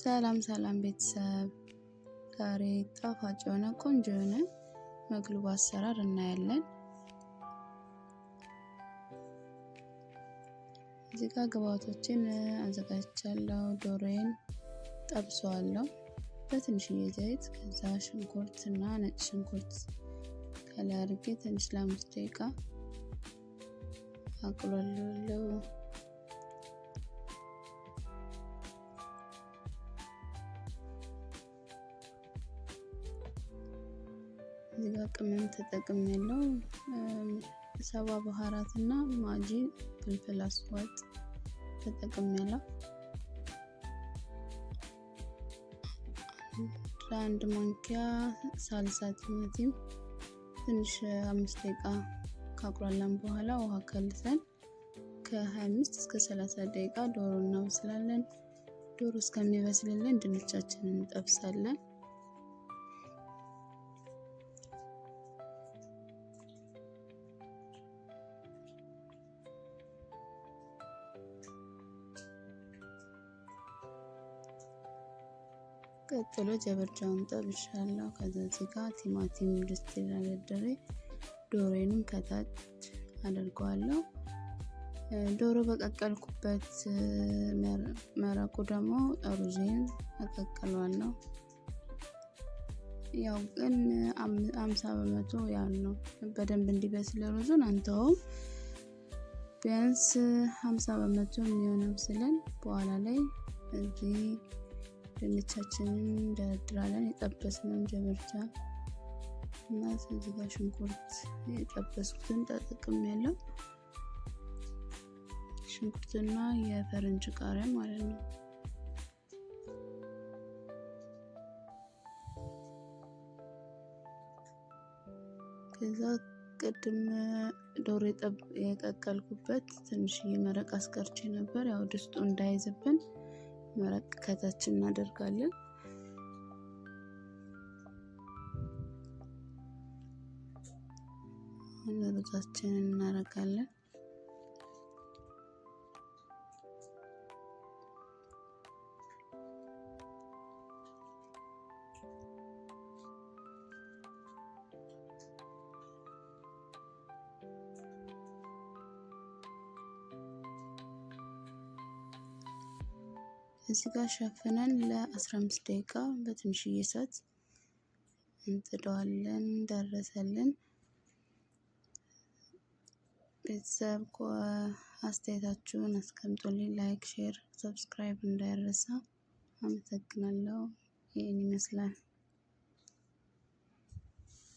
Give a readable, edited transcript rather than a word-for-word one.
ሰላም ቤተሰብ፣ ዛሬ ጣፋጭ የሆነ ቆንጆ የሆነ መግሉብ አሰራር እናያለን። እዚህ ጋር ግብአቶችን አዘጋጅቻለሁ። ዶሮዬን ጠብሰዋለሁ በትንሽዬ ዘይት። ከዛ ሽንኩርትና ነጭ ሽንኩርት ከላይ አድርጌ ትንሽ ለ5 ደቂቃ አቁላለሁ። እዚህ ጋር ቅመም ተጠቅሜያለሁ። ሰባ ባህራትና ማጂ ፍልፍል አስዋጥ ተጠቅሜያለሁ። አንድ ማንኪያ ሳልሳ ቲማቲም ትንሽ 5 ደቂቃ ካቁላላን በኋላ ውሃ ከልሰን ከ25 እስከ 30 ደቂቃ ዶሮ እናበስላለን። ዶሮ እስከሚበስልልን ድንቻችንን እንጠብሳለን። ቀጥሎ ጀበርጃውን ጠብሻለሁ። ከዚህ ጋር ቲማቲም ድስት ላይ አድርጌ ዶሮዬንም ከታች አደርገዋለሁ። ዶሮ በቀቀልኩበት መረቁ ደግሞ ሩዝን አቀቅለዋለሁ። ያው ግን 50% ያህል ነው። በደንብ እንዲበስል ሩዙን አንተውም። ቢያንስ 50% የሚሆነው ስለን በኋላ ላይ እዚህ ድንቻችንን እንደረድራለን። የጠበስነው ጀበርጃ እና እዚህ ጋር ሽንኩርት የጠበስኩትን ተጠቅሜያለሁ። ሽንኩርትና የፈረንጅ ቃሪያ ማለት ነው። ከዛ ቅድም ዶሮ የቀቀልኩበት ትንሽዬ መረቅ አስቀርቼ ነበር። ያው ድስቱ እንዳይዝብን መረቅ ከታች እናደርጋለን። ሩዛችንን እናደርጋለን። እዚህ ጋር ሸፍነን ለ15 ደቂቃ በትንሽዬ እሳት እንጥደዋለን። ደረሰልን። ቤተሰብ አስተያየታችሁን አስቀምጡልኝ። ላይክ፣ ሼር፣ ሰብስክራይብ እንዳይረሳ። አመሰግናለሁ። ይሄን ይመስላል።